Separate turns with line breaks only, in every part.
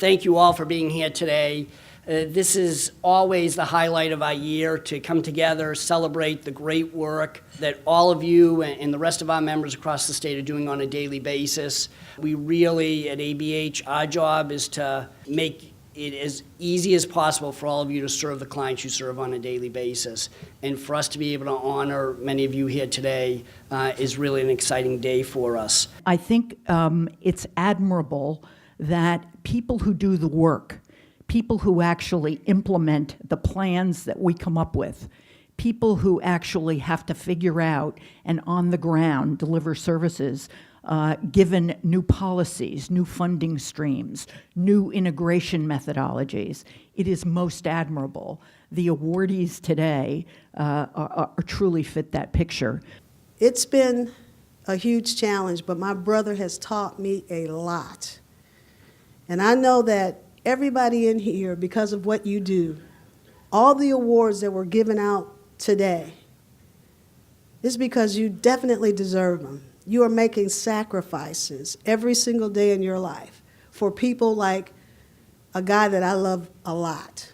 thank you all for being here today. This is always the highlight of our year, to come together, celebrate the great work that all of you and the rest of our members across the state are doing on a daily basis. We really, at ABH, our job is to make it as easy as possible for all of you to serve the clients you serve on a daily basis. And for us to be able to honor many of you here today is really an exciting day for us.
I think it's admirable that people who do the work, people who actually implement the plans that we come up with, people who actually have to figure out and on the ground deliver services, given new policies, new funding streams, new integration methodologies. It is most admirable. The awardees today are truly fit that picture.
It's been a huge challenge, but my brother has taught me a lot. And I know that everybody in here, because of what you do, all the awards that were given out today, is because you definitely deserve them. You are making sacrifices every single day in your life for people like a guy that I love a lot,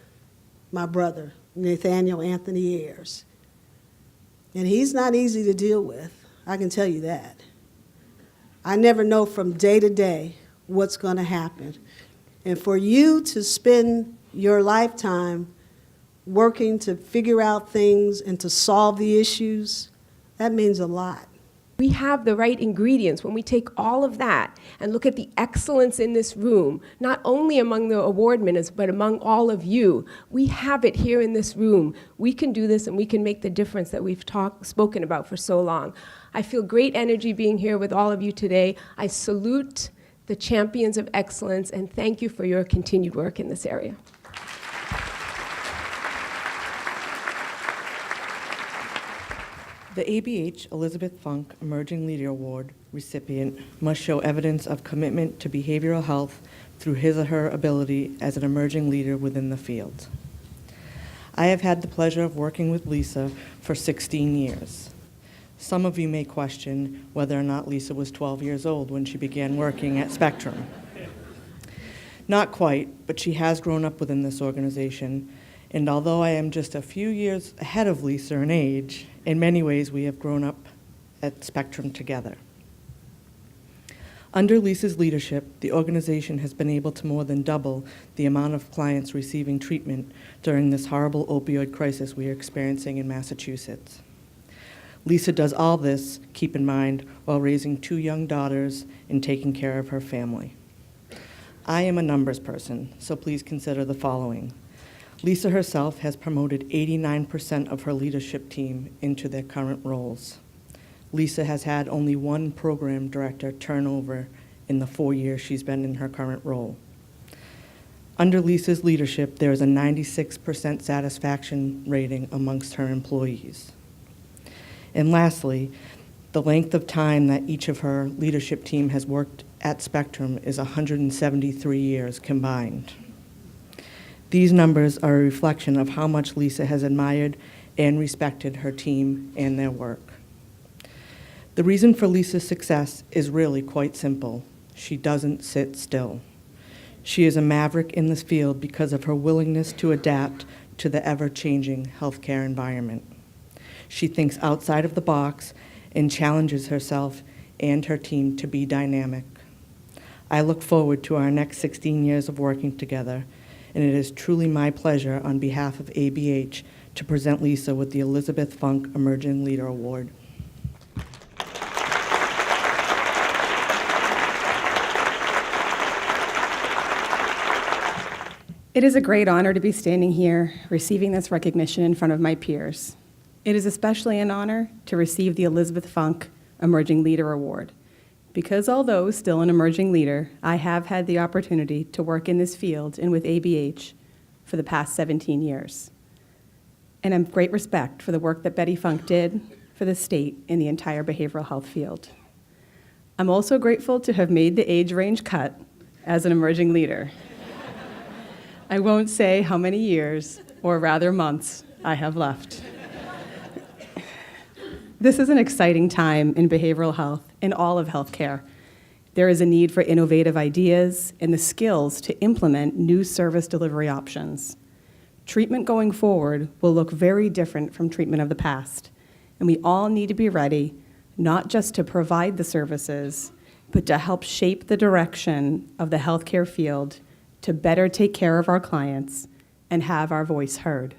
my brother, Nathaniel Anthony Ayers. And he's not easy to deal with, I can tell you that. I never know from day to day what's going to happen. And for you to spend your lifetime working to figure out things and to solve the issues, that means a lot.
We have the right ingredients when we take all of that and look at the excellence in this room, not only among the award winners, but among all of you. We have it here in this room. We can do this and we can make the difference that we've spoken about for so long. I feel great energy being here with all of you today. I salute the champions of excellence, and thank you for your continued work in this area.
The ABH Elizabeth Funk Emerging Leader Award recipient must show evidence of commitment to behavioral health through his or her ability as an emerging leader within the field. I have had the pleasure of working with Lisa for 16 years. Some of you may question whether or not Lisa was 12 years old when she began working at Spectrum. Not quite, but she has grown up within this organization, and although I am just a few years ahead of Lisa in age, in many ways we have grown up at Spectrum together. Under Lisa's leadership, the organization has been able to more than double the amount of clients receiving treatment during this horrible opioid crisis we are experiencing in Massachusetts. Lisa does all this, keep in mind, while raising 2 young daughters and taking care of her family. I am a numbers person, so please consider the following. Lisa herself has promoted 89% of her leadership team into their current roles. Lisa has had only 1 program director turnover in the 4 years she's been in her current role. Under Lisa's leadership, there is a 96% satisfaction rating amongst her employees. And lastly, the length of time that each of her leadership team has worked at Spectrum is 173 years combined. These numbers are a reflection of how much Lisa has admired and respected her team and their work. The reason for Lisa's success is really quite simple. She doesn't sit still. She is a maverick in this field because of her willingness to adapt to the ever-changing healthcare environment. She thinks outside of the box and challenges herself and her team to be dynamic. I look forward to our next 16 years of working together, and it is truly my pleasure on behalf of ABH to present Lisa with the Elizabeth Funk Emerging Leader Award.
It is a great honor to be standing here receiving this recognition in front of my peers. It is especially an honor to receive the Elizabeth Funk Emerging Leader Award, because although still an emerging leader, I have had the opportunity to work in this field and with ABH for the past 17 years. And I have great respect for the work that Betty Funk did for the state in the entire behavioral health field. I'm also grateful to have made the age range cut as an emerging leader. I won't say how many years, or rather months, I have left. This is an exciting time in behavioral health, in all of healthcare, There is a need for innovative ideas and the skills to implement new service delivery options. Treatment going forward will look very different from treatment of the past, and we all need to be ready not just to provide the services, but to help shape the direction of the healthcare field to better take care of our clients and have our voice heard.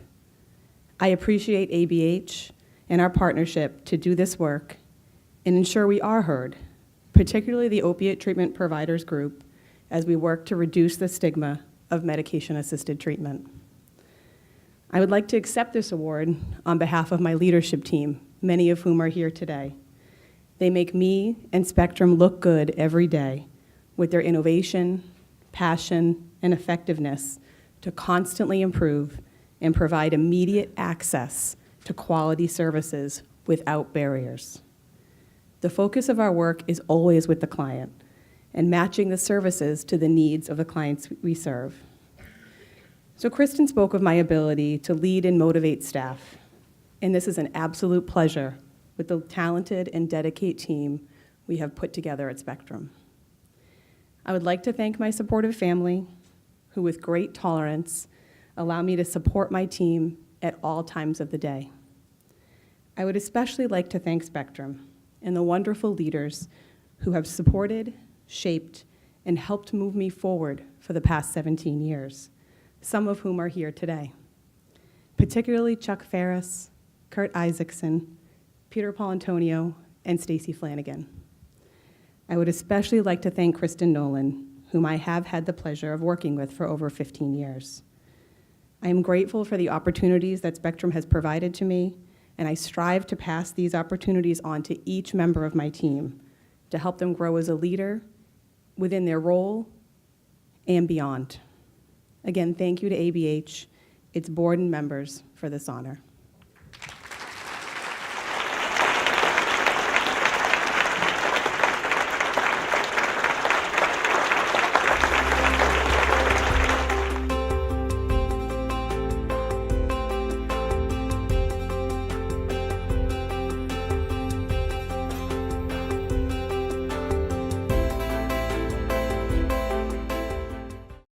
I appreciate ABH and our partnership to do this work and ensure we are heard, particularly the opiate treatment providers group, as we work to reduce the stigma of medication-assisted treatment. I would like to accept this award on behalf of my leadership team, many of whom are here today. They make me and Spectrum look good every day with their innovation, passion, and effectiveness to constantly improve and provide immediate access to quality services without barriers. The focus of our work is always with the client and matching the services to the needs of the clients we serve. So Kristen spoke of my ability to lead and motivate staff, and this is an absolute pleasure with the talented and dedicated team we have put together at Spectrum. I would like to thank my supportive family, who with great tolerance allow me to support my team at all times of the day. I would especially like to thank Spectrum and the wonderful leaders who have supported, shaped, and helped move me forward for the past 17 years, some of whom are here today, particularly Chuck Ferris, Kurt Isaacson, Peter Paulantonio, and Stacy Flanagan. I would especially like to thank Kristen Nolan, whom I have had the pleasure of working with for over 15 years. I am grateful for the opportunities that Spectrum has provided to me, and I strive to pass these opportunities on to each member of my team to help them grow as a leader within their role and beyond. Again, thank you to ABH, its board and members for this honor.